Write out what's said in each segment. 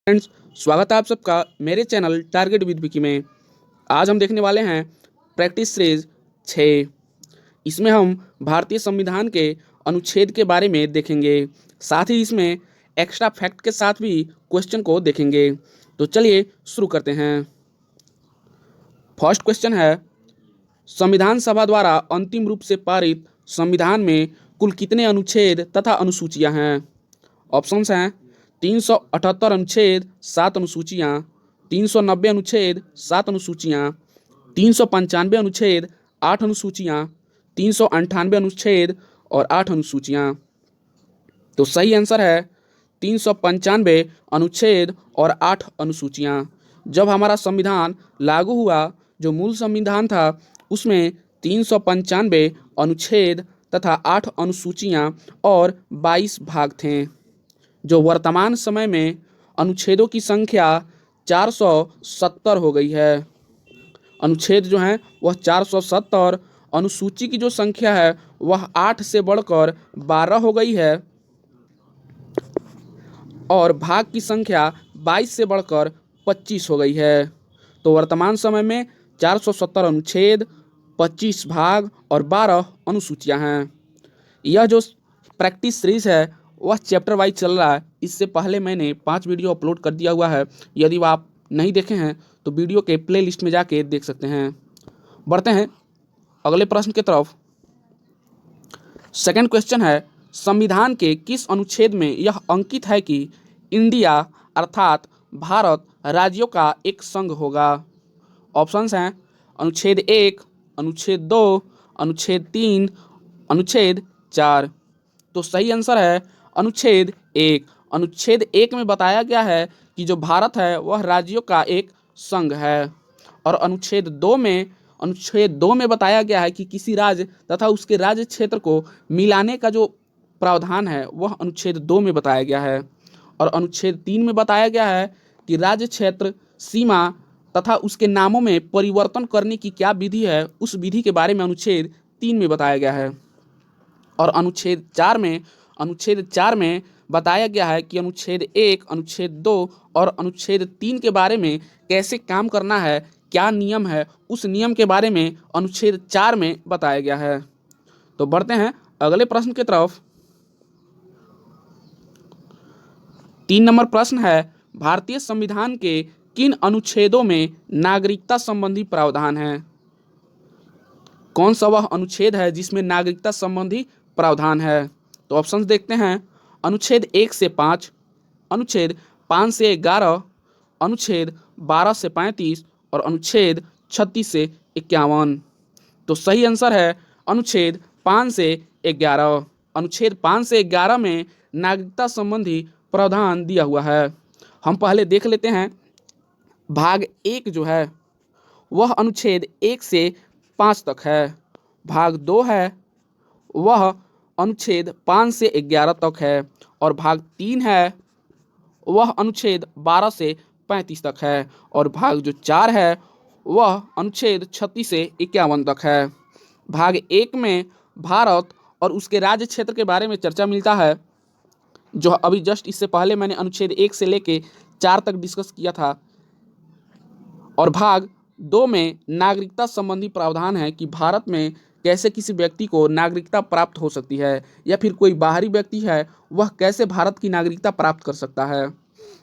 Friends, स्वागत है आप सबका मेरे चैनल टारगेट विद विकी में। आज हम देखने वाले हैं प्रैक्टिस सीरीज 6। इसमें हम भारतीय संविधान के अनुच्छेद के बारे में देखेंगे, साथ ही इसमें एक्स्ट्रा फैक्ट के साथ भी क्वेश्चन को देखेंगे। तो चलिए शुरू करते हैं। फर्स्ट क्वेश्चन है, संविधान सभा द्वारा अंतिम रूप से पारित संविधान में कुल कितने अनुच्छेद तथा अनुसूचियां हैं? ऑप्शंस हैं 378 अनुच्छेद 7 अनुसूचियां, 390 अनुच्छेद 7 अनुसूचियां, 395 अनुच्छेद 8 अनुसूचियां, 398 अनुच्छेद और 8 अनुसूचियां। तो सही आंसर है 395 अनुच्छेद और 8 अनुसूचियां। जब हमारा संविधान लागू हुआ, जो मूल संविधान था उसमें 395 अनुच्छेद तथा 8 अनुसूचियां और 22 भाग थे। जो वर्तमान समय में अनुच्छेदों की संख्या 470 हो गई है। अनुच्छेद जो हैं वह 470, अनुसूची की जो संख्या है वह 8 से बढ़कर 12 हो गई है और भाग की संख्या 22 से बढ़कर 25 हो गई है। तो वर्तमान समय में 470 अनुच्छेद, 25 भाग और 12 अनुसूचियां हैं। यह जो प्रैक्टिस सीरीज है वह चैप्टर वाइज चल रहा है। इससे पहले मैंने 5 वीडियो अपलोड कर दिया हुआ है। यदि वह आप नहीं देखे हैं तो वीडियो के प्ले लिस्ट में जाके देख सकते हैं। बढ़ते हैं अगले प्रश्न की तरफ। सेकंड क्वेश्चन है, संविधान के किस अनुच्छेद में यह अंकित है कि इंडिया अर्थात भारत राज्यों का एक संघ होगा? ऑप्शंस हैं अनुच्छेद 1, अनुच्छेद 2, अनुच्छेद 3, अनुच्छेद 4। तो सही आंसर है अनुच्छेद 1। अनुच्छेद 1 में बताया गया है कि जो भारत है वह राज्यों का एक संघ है। और अनुच्छेद 2 में बताया गया है कि किसी राज्य तथा उसके राज्य क्षेत्र को मिलाने का जो प्रावधान है वह अनुच्छेद 2 में बताया गया है। और अनुच्छेद 3 में बताया गया है कि राज्य क्षेत्र, सीमा तथा उसके नामों में परिवर्तन करने की क्या विधि है, उस विधि के बारे में अनुच्छेद 3 में बताया गया है। और अनुच्छेद 4 में बताया गया है कि अनुच्छेद 1, अनुच्छेद 2 और अनुच्छेद 3 के बारे में कैसे काम करना है, क्या नियम है, उस नियम के बारे में अनुच्छेद 4 में बताया गया है। तो बढ़ते हैं अगले प्रश्न की तरफ। 3 नंबर प्रश्न है, भारतीय संविधान के किन अनुच्छेदों में नागरिकता संबंधी प्रावधान है? कौन सा वह अनुच्छेद है जिसमें नागरिकता संबंधी प्रावधान है? तो ऑप्शंस देखते हैं। अनुच्छेद 1 से 5, अनुच्छेद 5 से 11, अनुच्छेद 12 से 35 और अनुच्छेद 36 से 51। तो सही आंसर है अनुच्छेद 5 से 11। अनुच्छेद 5 से 11 में नागरिकता संबंधी प्रावधान दिया हुआ है। हम पहले देख लेते हैं। भाग 1 जो है वह अनुच्छेद 1 से 5 तक है। भाग 2 है वह अनुच्छेद 5 से 11 तक है। और भाग 3 है वह अनुच्छेद 12 से 35 तक है। और भाग जो 4 है वह अनुच्छेद 36 से 51 तक है। भाग 1 में भारत और उसके राज्य क्षेत्र के बारे में चर्चा मिलता है, जो अभी जस्ट इससे पहले मैंने अनुच्छेद 1 से लेके 4 तक डिस्कस किया था। और भाग 2 में नागरिकता संबंधी प्रावधान है कि भारत में कैसे किसी व्यक्ति को नागरिकता प्राप्त हो सकती है, या फिर कोई बाहरी व्यक्ति है वह कैसे भारत की नागरिकता प्राप्त कर सकता है।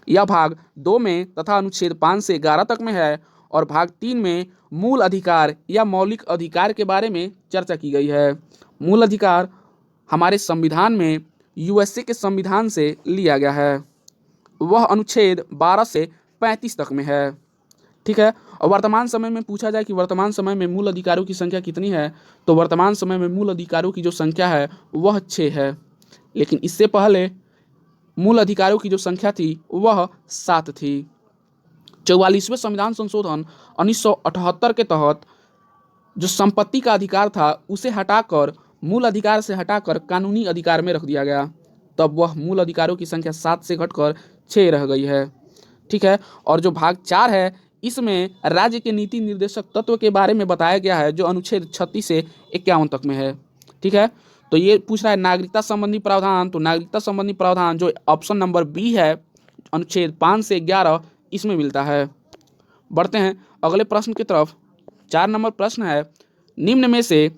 यह भाग 2 में तथा अनुच्छेद 5 से 11 तक में है। और भाग 3 में मूल अधिकार या मौलिक अधिकार के बारे में चर्चा की गई है। मूल अधिकार हमारे संविधान में यूएसए के संविधान से लिया गया है। वह अनुच्छेद 12 से 35 तक में है। ठीक है। और वर्तमान समय में पूछा जाए कि वर्तमान समय में मूल अधिकारों की संख्या कितनी है, तो वर्तमान समय में मूल अधिकारों की जो संख्या है वह 6 है। लेकिन इससे पहले मूल अधिकारों की जो संख्या थी वह 7 थी। 44वें संविधान संशोधन 1978 के तहत जो संपत्ति का अधिकार था उसे हटाकर, मूल अधिकार से हटाकर कानूनी अधिकार में रख दिया गया। तब वह मूल अधिकारों की संख्या 7 से घटकर 6 रह गई है। ठीक है। और जो भाग 4 है इसमें राज्य के नीति निर्देशक तत्व के बारे में बताया गया है, जो अनुच्छेद 36 से 51 तक में है। ठीक है। तो ये पूछ रहा है नागरिकता संबंधी प्रावधान। तो नागरिकता संबंधी प्रावधान जो ऑप्शन नंबर बी है अनुच्छेद 5 से 11 इसमें मिलता है। बढ़ते हैं अगले प्रश्न की तरफ। 4 नंबर प्रश्न है, निम्न में से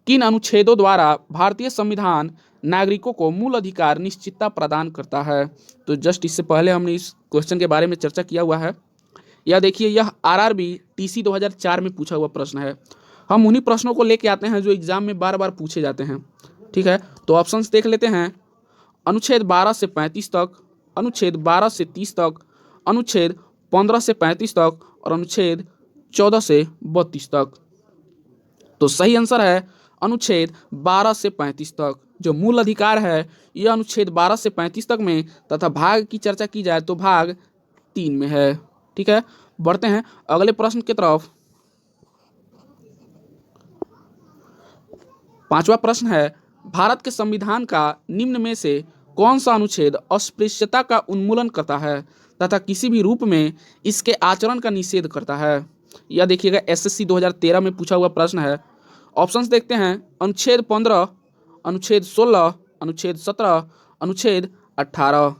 किन अनुच्छेदों द्वारा भारतीय संविधान नागरिकों को मूल अधिकार निश्चितता प्रदान करता है? तो जस्ट इससे पहले हमने इस क्वेश्चन के बारे में चर्चा किया हुआ है। यह देखिए, यह आरआरबी टीसी 2004 में पूछा हुआ प्रश्न है। हम उन्हीं प्रश्नों को लेके आते हैं जो एग्जाम में बार बार पूछे जाते हैं। ठीक है, तो ऑप्शंस देख लेते हैं। अनुच्छेद 12 से 35 तक, अनुच्छेद 12 से 30 तक, अनुच्छेद 15 से 35 तक और अनुच्छेद 14 से 32 तक। तो सही आंसर है अनुच्छेद 12 से 35 तक। जो मूल अधिकार है यह अनुच्छेद 12 से 35 तक में, तथा भाग की चर्चा की जाए तो भाग 3 में है। ठीक है, बढ़ते हैं अगले प्रश्न की तरफ। 5वां प्रश्न है, भारत के संविधान का निम्न में से कौन सा अनुच्छेद अस्पृश्यता का उन्मूलन करता है तथा किसी भी रूप में इसके आचरण का निषेध करता है? यह देखिएगा एसएससी 2013 में पूछा हुआ प्रश्न है। ऑप्शंस देखते हैं। अनुच्छेद 15, अनुच्छेद 16, अनुच्छेद 17, अनुच्छेद 18।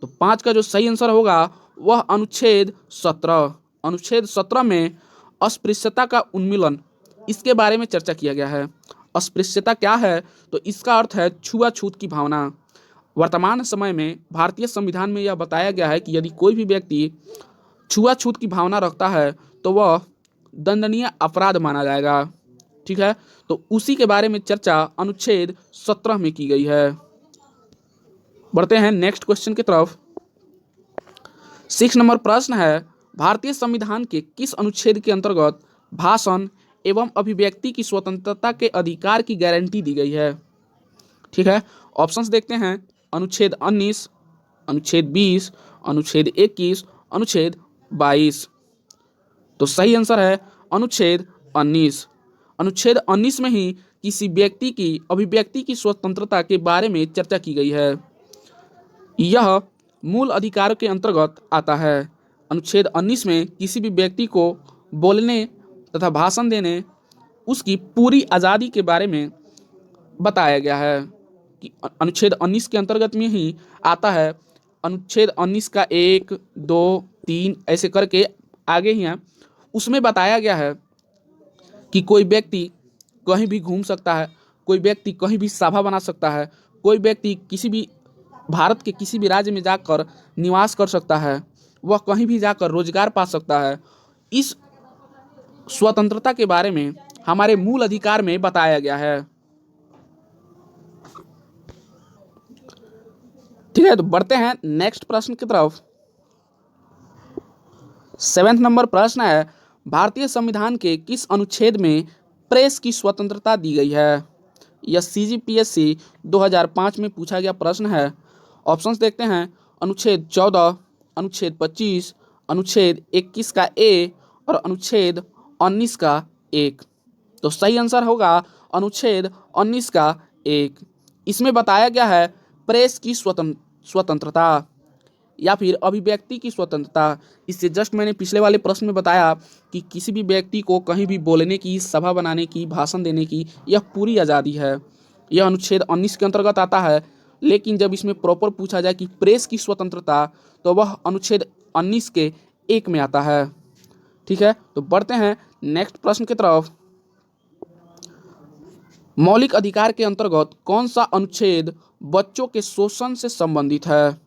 तो 5 का जो सही आंसर होगा वह अनुच्छेद 17। अनुच्छेद 17 में अस्पृश्यता का उन्मूलन, इसके बारे में चर्चा किया गया है। अस्पृश्यता क्या है? तो इसका अर्थ है छुआछूत की भावना। वर्तमान समय में भारतीय संविधान में यह बताया गया है कि यदि कोई भी व्यक्ति छुआछूत की भावना रखता है तो वह दंडनीय अपराध माना जाएगा। ठीक है, तो उसी के बारे में चर्चा अनुच्छेद 17 में की गई है। बढ़ते हैं नेक्स्ट क्वेश्चन की तरफ। 6 नंबर प्रश्न है, भारतीय संविधान के किस अनुच्छेद के अंतर्गत भाषण एवं अभिव्यक्ति की स्वतंत्रता के अधिकार की गारंटी दी गई है? ठीक है, ऑप्शंस देखते हैं। अनुच्छेद 19, अनुच्छेद 20, अनुच्छेद 21, अनुच्छेद 22। तो सही आंसर है अनुच्छेद 19। अनुच्छेद 19 में ही किसी व्यक्ति की अभिव्यक्ति की स्वतंत्रता के बारे में चर्चा की गई है। यह मूल अधिकार के अंतर्गत आता है। अनुच्छेद 19 में किसी भी व्यक्ति को बोलने तथा भाषण देने, उसकी पूरी आज़ादी के बारे में बताया गया है कि अनुच्छेद 19 के अंतर्गत में ही आता है। अनुच्छेद 19 का 1, 2, 3 ऐसे करके आगे ही है, उसमें बताया गया है कि कोई व्यक्ति कहीं भी घूम सकता है, कोई व्यक्ति कहीं भी सभा बना सकता है, कोई व्यक्ति किसी भी भारत के किसी भी राज्य में जाकर निवास कर सकता है, वह कहीं भी जाकर रोजगार पा सकता है। इस स्वतंत्रता के बारे में हमारे मूल अधिकार में बताया गया है। ठीक है, तो बढ़ते हैं नेक्स्ट प्रश्न की तरफ। 7वां नंबर प्रश्न है, भारतीय संविधान के किस अनुच्छेद में प्रेस की स्वतंत्रता दी गई है? यह सीजीपीएससी 2005 में पूछा गया प्रश्न है। ऑप्शंस देखते हैं। अनुच्छेद 14, अनुच्छेद 25, अनुच्छेद 21 का ए और अनुच्छेद 19 का 1। तो सही आंसर होगा अनुच्छेद 19 का 1। इसमें बताया गया है प्रेस की स्वतंत्रता या फिर अभिव्यक्ति की स्वतंत्रता। इससे जस्ट मैंने पिछले वाले प्रश्न में बताया कि किसी भी व्यक्ति को कहीं भी बोलने की, सभा बनाने की, भाषण देने की यह पूरी आज़ादी है। यह अनुच्छेद 19 के अंतर्गत आता है। लेकिन जब इसमें प्रॉपर पूछा जाए कि प्रेस की स्वतंत्रता, तो वह अनुच्छेद 19 के 1 में आता है। ठीक है, तो बढ़ते हैं नेक्स्ट प्रश्न की तरफ। मौलिक अधिकार के अंतर्गत कौन सा अनुच्छेद बच्चों के शोषण से संबंधित है?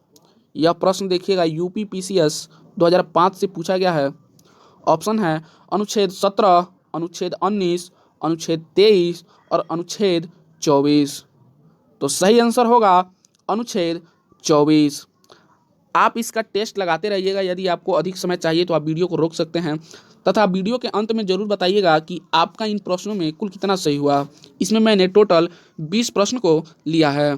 यह प्रश्न देखिएगा यूपी पीसीएस 2005 से पूछा गया है। ऑप्शन है अनुच्छेद 17, अनुच्छेद 19, अनुच्छेद 23 और अनुच्छेद 24। तो सही आंसर होगा अनुच्छेद 24। आप इसका टेस्ट लगाते रहिएगा। यदि आपको अधिक समय चाहिए तो आप वीडियो को रोक सकते हैं तथा वीडियो के अंत में जरूर बताइएगा कि आपका इन प्रश्नों में कुल कितना सही हुआ। इसमें मैंने टोटल 20 प्रश्न को लिया है।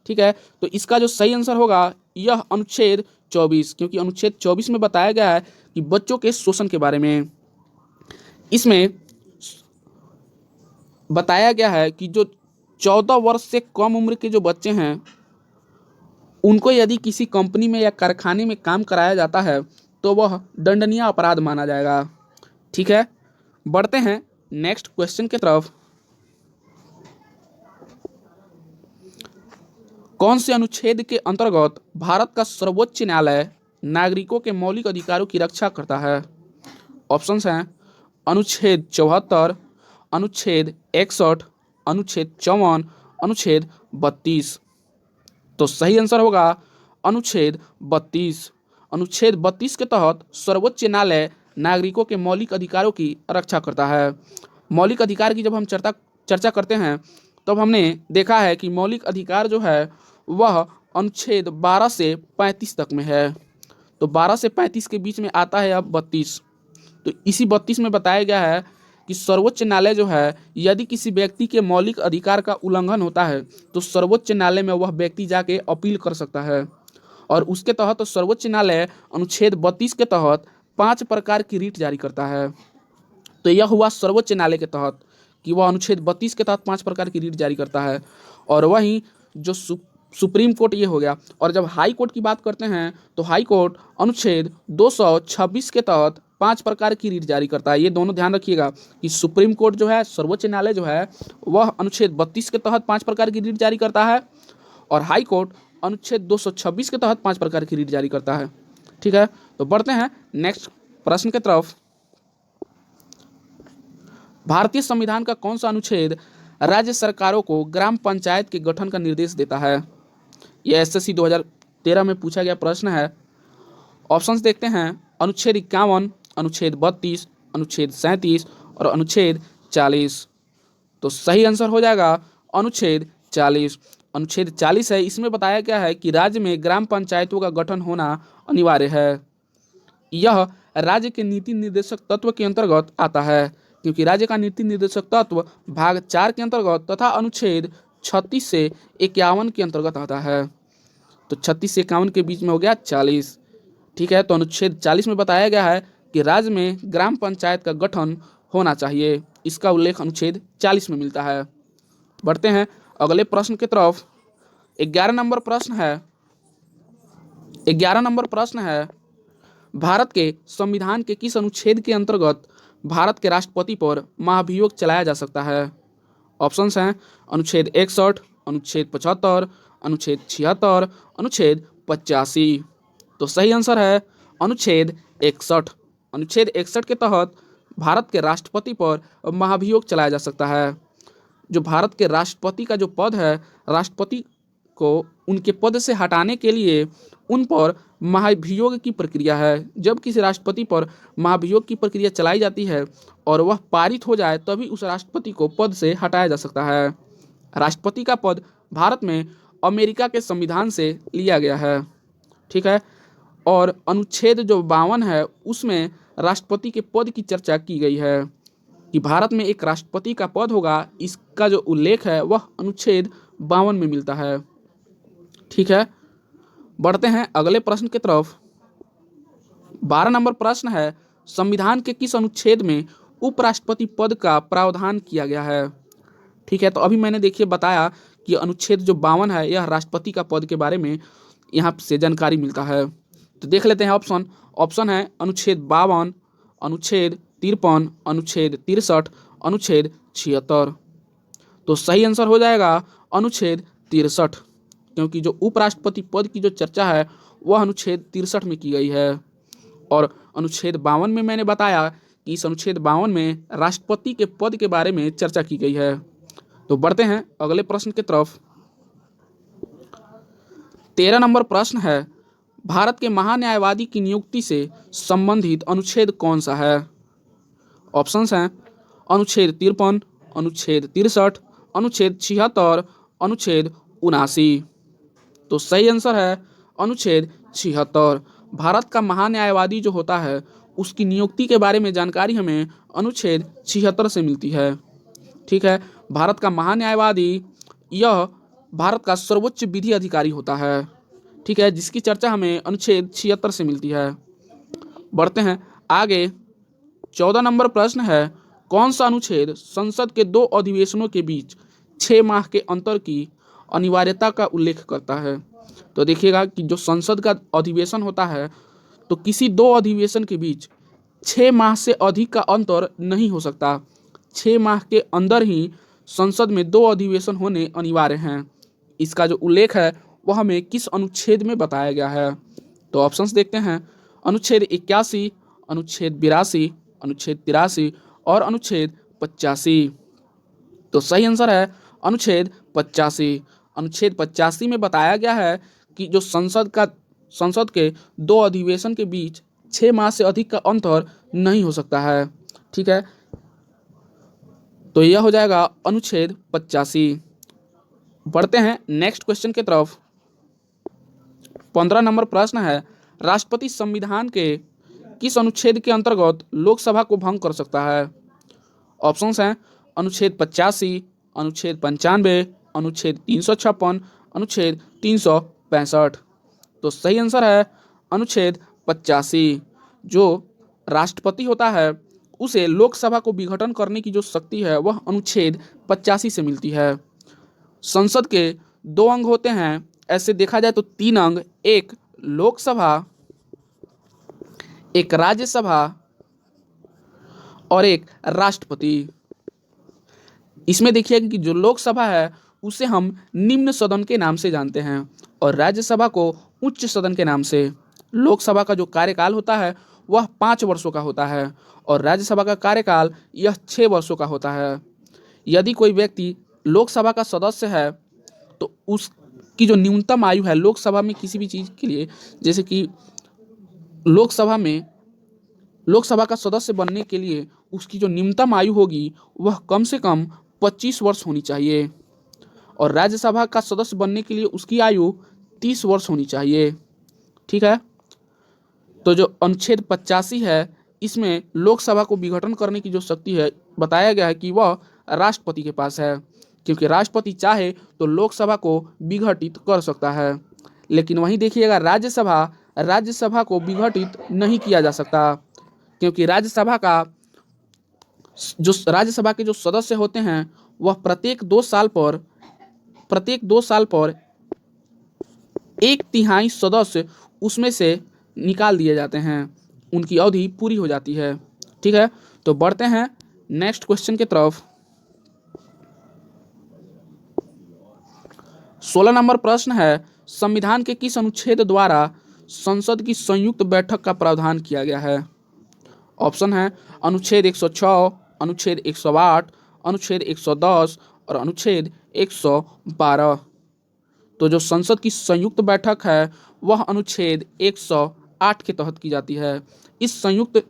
ठीक है, तो इसका जो सही आंसर होगा यह अनुच्छेद 24, क्योंकि अनुच्छेद 24 में बताया गया है कि बच्चों के शोषण के बारे में। इसमें बताया गया है कि जो 14 वर्ष से कम उम्र के जो बच्चे हैं उनको यदि किसी कंपनी में या कारखाने में काम कराया जाता है तो वह दंडनीय अपराध माना जाएगा। ठीक है, बढ़ते हैं नेक्स्ट क्वेश्चन की तरफ। कौन से अनुच्छेद के अंतर्गत भारत का सर्वोच्च न्यायालय नागरिकों के मौलिक अधिकारों की रक्षा करता है? ऑप्शंस हैं अनुच्छेद 74, अनुच्छेद 61, अनुच्छेद 54, अनुच्छेद 32। तो सही आंसर होगा अनुच्छेद 32। अनुच्छेद 32 के तहत सर्वोच्च न्यायालय नागरिकों के मौलिक अधिकारों की रक्षा करता है। मौलिक अधिकार की जब हम चर्चा करते हैं तब हमने देखा है कि मौलिक अधिकार जो है वह अनुच्छेद 12 से 35 तक में है। तो 12 से 35 के बीच में आता है अब 32। तो इसी 32 में बताया गया है कि सर्वोच्च न्यायालय जो है यदि किसी व्यक्ति के मौलिक अधिकार का उल्लंघन होता है तो सर्वोच्च न्यायालय में वह व्यक्ति जाके अपील कर सकता है। और उसके तहत तो सर्वोच्च न्यायालय अनुच्छेद 32 के तहत 5 प्रकार की रीट जारी करता है। तो यह हुआ सर्वोच्च न्यायालय के तहत कि वह अनुच्छेद 32 के तहत 5 प्रकार की रीट जारी करता है। और वहीं जो सुप्रीम कोर्ट ये हो गया। और जब हाई कोर्ट की बात करते हैं तो हाई कोर्ट अनुच्छेद 226 के तहत 5 प्रकार की रीट जारी करता है। ये दोनों ध्यान रखिएगा कि सुप्रीम कोर्ट जो है, सर्वोच्च न्यायालय जो है वह अनुच्छेद 32 के तहत 5 प्रकार की रीट जारी करता है और हाई कोर्ट अनुच्छेद 226 के तहत 5 प्रकार की रीट जारी करता है। ठीक है, तो बढ़ते हैं नेक्स्ट प्रश्न की तरफ। भारतीय संविधान का कौन सा अनुच्छेद राज्य सरकारों को ग्राम पंचायत के गठन का निर्देश देता है? यह एसएससी 2013 में पूछा गया प्रश्न है। ऑप्शंस देखते हैं अनुच्छेद 51, अनुच्छेद 32, अनुच्छेद 37 और अनुच्छेद 40। तो सही आंसर हो जाएगा अनुच्छेद 40। अनुच्छेद 40 है, इसमें बताया गया है कि राज्य में ग्राम पंचायतों का गठन होना अनिवार्य है। यह राज्य के नीति निर्देशक तत्व के अंतर्गत आता है क्योंकि राज्य का नीति निर्देशक तत्व भाग 4 के अंतर्गत तथा अनुच्छेद 36 से 51 के अंतर्गत आता है। तो 36 से 51 के बीच में हो गया 40। ठीक है, तो अनुच्छेद 40 में बताया गया है कि राज्य में ग्राम पंचायत का गठन होना चाहिए। इसका उल्लेख अनुच्छेद 40 में मिलता है। बढ़ते हैं अगले प्रश्न की तरफ। 11 नंबर प्रश्न है भारत के संविधान के किस अनुच्छेद के अंतर्गत भारत के राष्ट्रपति पर महाभियोग चलाया जा सकता है? ऑप्शंस हैं अनुच्छेद 61, अनुच्छेद 75, अनुच्छेद 76, अनुच्छेद 85। तो सही आंसर है अनुच्छेद 61। अनुच्छेद 61 के तहत भारत के राष्ट्रपति पर महाभियोग चलाया जा सकता है। जो भारत के राष्ट्रपति का जो पद है, राष्ट्रपति को उनके पद से हटाने के लिए उन पर महाभियोग की प्रक्रिया है। जब किसी राष्ट्रपति पर महाभियोग की प्रक्रिया चलाई जाती है और वह पारित हो जाए तभी उस राष्ट्रपति को पद से हटाया जा सकता है। राष्ट्रपति का पद भारत में अमेरिका के संविधान से लिया गया है। ठीक है, और अनुच्छेद जो 52 है उसमें राष्ट्रपति के पद की चर्चा की गई है कि भारत में एक राष्ट्रपति का पद होगा। इसका जो उल्लेख है वह अनुच्छेद 52 में मिलता है। ठीक है, बढ़ते हैं अगले प्रश्न की तरफ। 12 नंबर प्रश्न है संविधान के किस अनुच्छेद में उपराष्ट्रपति पद का प्रावधान किया गया है? ठीक है, तो अभी मैंने देखिए बताया कि अनुच्छेद जो 52 है यह राष्ट्रपति का पद के बारे में यहाँ से जानकारी मिलता है। तो देख लेते हैं ऑप्शन है अनुच्छेद 52, अनुच्छेद 53, अनुच्छेद 63, अनुच्छेद 76। तो सही आंसर हो जाएगा अनुच्छेद 63 क्योंकि जो उपराष्ट्रपति पद की जो चर्चा है वह अनुच्छेद 63 में की गई है। और अनुच्छेद 52 में मैंने बताया कि इस अनुच्छेद 52 में राष्ट्रपति के पद के बारे में चर्चा की गई है। तो बढ़ते हैं अगले प्रश्न की तरफ। 13 नंबर प्रश्न है भारत के महान्यायवादी की नियुक्ति से संबंधित अनुच्छेद कौन सा है? ऑप्शंस हैं अनुच्छेद 53, अनुच्छेद 63, अनुच्छेद 76, अनुच्छेद 79। तो सही आंसर है अनुच्छेद 76। भारत का महान्यायवादी जो होता है उसकी नियुक्ति के बारे में जानकारी हमें अनुच्छेद 76 से मिलती है। ठीक है, भारत का महान्यायवादी यह भारत का सर्वोच्च विधि अधिकारी होता है। ठीक है, जिसकी चर्चा हमें अनुच्छेद 76 से मिलती है। बढ़ते हैं आगे। 14 नंबर प्रश्न है कौन सा अनुच्छेद संसद के 2 अधिवेशनों के बीच 6 माह के अंतर की अनिवार्यता का उल्लेख करता है? तो देखिएगा कि जो संसद का अधिवेशन होता है तो किसी 2 अधिवेशन के बीच 6 माह से अधिक का अंतर नहीं हो सकता। 6 माह के अंदर ही संसद में 2 अधिवेशन होने अनिवार्य हैं। इसका जो उल्लेख है वह हमें किस अनुच्छेद में बताया गया है? तो ऑप्शंस देखते हैं, अनुच्छेद 81, अनुच्छेद 82, अनुच्छेद 83 और अनुच्छेद 85। तो सही आंसर है अनुच्छेद 85। अनुच्छेद 85 में बताया गया है कि जो संसद के दो अधिवेशन के बीच 6 माह से अधिक का अंतर नहीं हो सकता है। ठीक है, तो यह हो जाएगा अनुच्छेद 85। बढ़ते हैं नेक्स्ट क्वेश्चन की तरफ। 15 नंबर प्रश्न है, राष्ट्रपति संविधान के किस अनुच्छेद के अंतर्गत लोकसभा को भंग कर सकता है? ऑप्शंस हैं अनुच्छेद 85, अनुच्छेद 95, अनुच्छेद 356, अनुच्छेद 365। तो सही आंसर है अनुच्छेद 85। जो राष्ट्रपति होता है उसे लोकसभा को विघटन करने की जो शक्ति है वह अनुच्छेद 85 से मिलती है। संसद के 2 अंग होते हैं, ऐसे देखा जाए तो 3 अंग, एक लोकसभा, एक राज्यसभा और एक राष्ट्रपति। इसमें देखिए कि जो लोकसभा है उसे हम निम्न सदन के नाम से जानते हैं और राज्यसभा को उच्च सदन के नाम से। लोकसभा का जो कार्यकाल होता है वह 5 वर्षों का होता है और राज्यसभा का कार्यकाल यह 6 वर्षों का होता है। यदि कोई व्यक्ति लोकसभा का सदस्य है तो उसकी जो न्यूनतम आयु है लोकसभा में किसी भी चीज़ के लिए, जैसे कि लोकसभा का सदस्य बनने के लिए उसकी जो न्यूनतम आयु होगी वह कम से कम 25 वर्ष होनी चाहिए और राज्यसभा का सदस्य बनने के लिए उसकी आयु 30 वर्ष होनी चाहिए। ठीक है, तो जो अनुच्छेद 85 है इसमें लोकसभा को विघटन करने की जो शक्ति है बताया गया है कि वह राष्ट्रपति के पास है, क्योंकि राष्ट्रपति चाहे तो लोकसभा को विघटित कर सकता है। लेकिन वहीं देखिएगा राज्यसभा को विघटित नहीं किया जा सकता, क्योंकि राज्यसभा के जो सदस्य होते हैं वह प्रत्येक 2 साल पर 1/3 सदस्य उसमें से निकाल दिए जाते हैं, उनकी अवधि पूरी हो जाती है। ठीक है, तो बढ़ते हैं नेक्स्ट क्वेश्चन की तरफ। 16 नंबर प्रश्न है, संविधान के किस अनुच्छेद द्वारा संसद की संयुक्त बैठक का प्रावधान किया गया है? ऑप्शन है अनुच्छेद 106, अनुच्छेद 108, अनुच्छेद 110 और अनुच्छेद 112। तो जो संसद की संयुक्त बैठक है वह अनुच्छेद 108 के तहत की जाती है। इस संयुक्त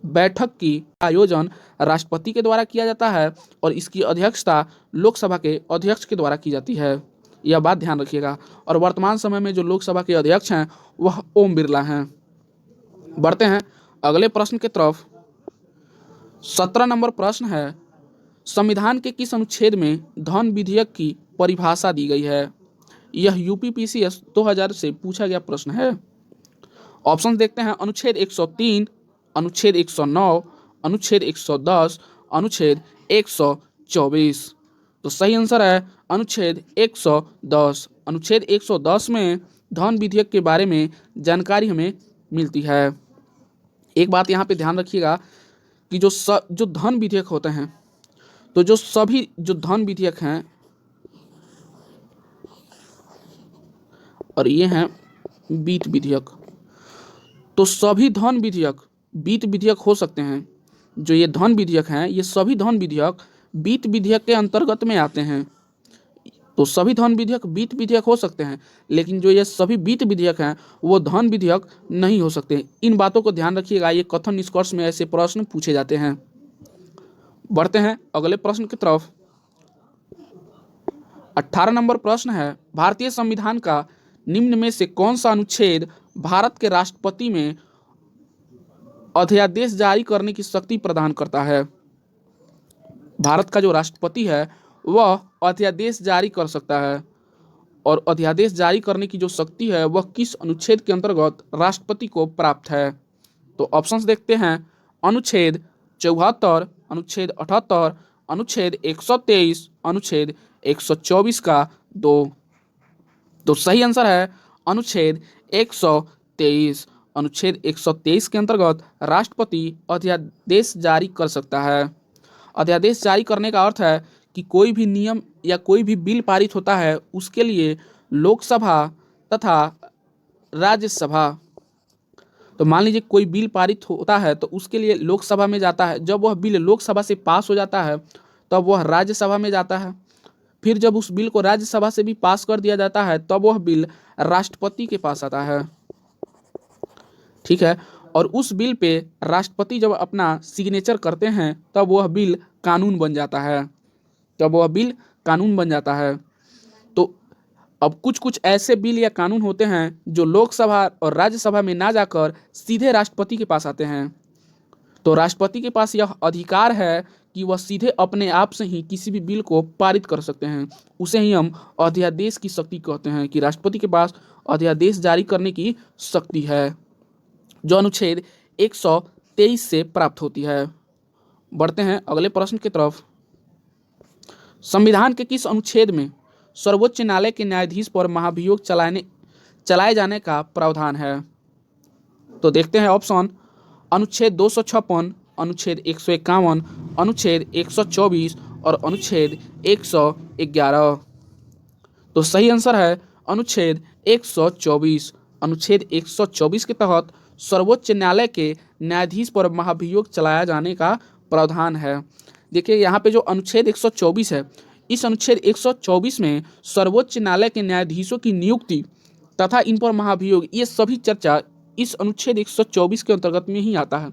बैठक की आयोजन राष्ट्रपति के द्वारा किया जाता है और इसकी अध्यक्षता लोकसभा के अध्यक्ष के द्वारा की जाती है। यह बात ध्यान रखिएगा। और वर्तमान समय में जो लोकसभा के अध्यक्ष हैं वह ओम बिरला हैं। बढ़ते हैं अगले प्रश्न की तरफ। 17 नंबर प्रश्न है, संविधान के किस अनुच्छेद में धन विधेयक की परिभाषा दी गई है? यह यूपीपीसीएस 2000 से पूछा गया प्रश्न है। ऑप्शन देखते हैं अनुच्छेद 103, अनुच्छेद 109, अनुच्छेद 110, अनुच्छेद 124। तो सही आंसर है अनुच्छेद 110। अनुच्छेद 110 में धन विधेयक के बारे में जानकारी हमें मिलती है। एक बात यहाँ पे ध्यान रखिएगा कि जो धन विधेयक होते हैं, तो जो सभी जो धन विधेयक हैं और ये हैं वित्त विधेयक, तो सभी धन विधेयक वित्त विधेयक हो सकते हैं। जो ये धन विधेयक हैं ये सभी धन विधेयक वित्त विधेयक के अंतर्गत में आते हैं। तो सभी धन विधेयक वित्त विधेयक हो सकते हैं, लेकिन जो ये सभी वित्त विधेयक हैं वो धन विधेयक नहीं हो सकते। इन बातों को ध्यान रखिएगा, ये कथन निष्कर्ष में ऐसे प्रश्न पूछे जाते हैं। बढ़ते हैं अगले प्रश्न की तरफ। 18 नंबर प्रश्न है, भारतीय संविधान का निम्न में से कौन सा अनुच्छेद भारत के राष्ट्रपति में अध्यादेश जारी करने की शक्ति प्रदान करता है? भारत का जो राष्ट्रपति है वह अध्यादेश जारी कर सकता है और अध्यादेश जारी करने की जो शक्ति है वह किस अनुच्छेद के अंतर्गत राष्ट्रपति को प्राप्त है? तो ऑप्शंस देखते हैं अनुच्छेद 74, अनुच्छेद 78, अनुच्छेद 123, अनुच्छेद 124 का 2। तो सही आंसर है अनुच्छेद 123। अनुच्छेद 123 के अंतर्गत राष्ट्रपति अध्यादेश जारी कर सकता है। अध्यादेश जारी करने का अर्थ है कि कोई भी नियम या कोई भी बिल पारित होता है उसके लिए लोकसभा तथा राज्यसभा तो मान लीजिए कोई बिल पारित होता है तो उसके लिए लोकसभा में जाता है, जब वह बिल लोकसभा से पास हो जाता है तब वह राज्यसभा में जाता है, फिर जब उस बिल को राज्यसभा से भी पास कर दिया जाता है तब वह बिल राष्ट्रपति के पास आता है। ठीक है, और उस बिल पे राष्ट्रपति जब अपना सिग्नेचर करते हैं तब वह बिल कानून बन जाता है, तब वह बिल कानून बन जाता है। तो अब कुछ कुछ ऐसे बिल या कानून होते हैं जो लोकसभा और राज्यसभा में ना जाकर सीधे राष्ट्रपति के पास आते हैं। तो राष्ट्रपति के पास यह अधिकार है कि वह सीधे अपने आप से ही किसी भी बिल को पारित कर सकते हैं। उसे ही हम अध्यादेश की शक्ति कहते हैं कि राष्ट्रपति के पास अध्यादेश जारी करने की शक्ति है, जो अनुच्छेद 123 से प्राप्त होती है। बढ़ते हैं अगले प्रश्न की तरफ। संविधान के किस अनुच्छेद में सर्वोच्च न्यायालय के न्यायाधीश पर महाभियोग चलाए जाने का प्रावधान है? तो देखते हैं ऑप्शन। अनुच्छेद 256, अनुच्छेद 151, अनुच्छेद 124 और अनुच्छेद 111। तो सही आंसर है अनुच्छेद 124। अनुच्छेद 124 के तहत सर्वोच्च न्यायालय के न्यायाधीश पर महाभियोग चलाया जाने का प्रावधान है। देखिए यहाँ पे जो अनुच्छेद 124 है, इस अनुच्छेद 124 में सर्वोच्च न्यायालय के न्यायाधीशों की नियुक्ति तथा इन पर महाभियोग, ये सभी चर्चा इस अनुच्छेद 124 के अंतर्गत में ही आता है।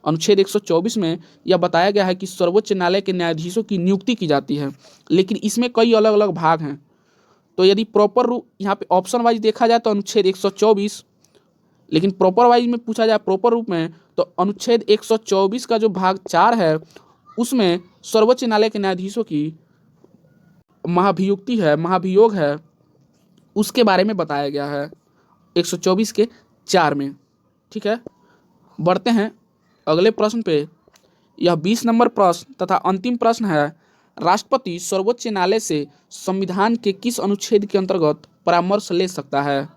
अनुच्छेद 124 में यह बताया गया है कि सर्वोच्च न्यायालय के न्यायाधीशों की नियुक्ति की जाती है, लेकिन इसमें कई अलग अलग भाग हैं। तो यदि प्रॉपर रूप यहाँ पे ऑप्शन वाइज देखा जाए तो अनुच्छेद 124, लेकिन प्रॉपर वाइज में पूछा जाए प्रॉपर रूप में तो अनुच्छेद 124 का जो भाग 4 है उसमें सर्वोच्च न्यायालय के न्यायाधीशों की महाभियोग है, उसके बारे में बताया गया है 124 के 4 में। ठीक है, बढ़ते हैं अगले प्रश्न पे। यह 20 नंबर प्रश्न तथा अंतिम प्रश्न है। राष्ट्रपति सर्वोच्च न्यायालय से संविधान के किस अनुच्छेद के अंतर्गत परामर्श ले सकता है?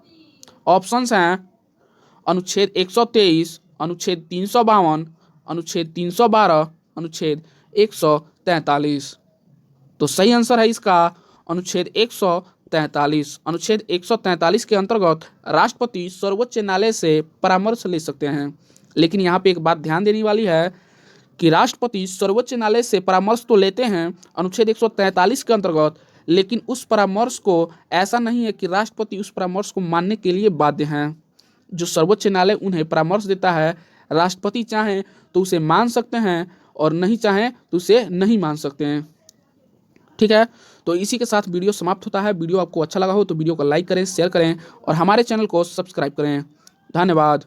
ऑप्शंस हैं अनुच्छेद 123, अनुच्छेद 352, अनुच्छेद 312, अनुच्छेद 143। तो सही आंसर है इसका अनुच्छेद 143। अनुच्छेद 143 के अंतर्गत राष्ट्रपति सर्वोच्च न्यायालय से परामर्श ले सकते हैं। लेकिन यहाँ पे एक बात ध्यान देने वाली है कि राष्ट्रपति सर्वोच्च न्यायालय से परामर्श तो लेते हैं अनुच्छेद 143 के अंतर्गत, लेकिन उस परामर्श को ऐसा नहीं है कि राष्ट्रपति उस परामर्श को मानने के लिए बाध्य हैं। जो सर्वोच्च न्यायालय उन्हें परामर्श देता है, राष्ट्रपति चाहें तो उसे मान सकते हैं और नहीं चाहें तो उसे नहीं मान सकते हैं। ठीक है, तो इसी के साथ वीडियो समाप्त होता है। वीडियो आपको अच्छा लगा हो तो वीडियो को लाइक करें, शेयर करें और हमारे चैनल को सब्सक्राइब करें। धन्यवाद।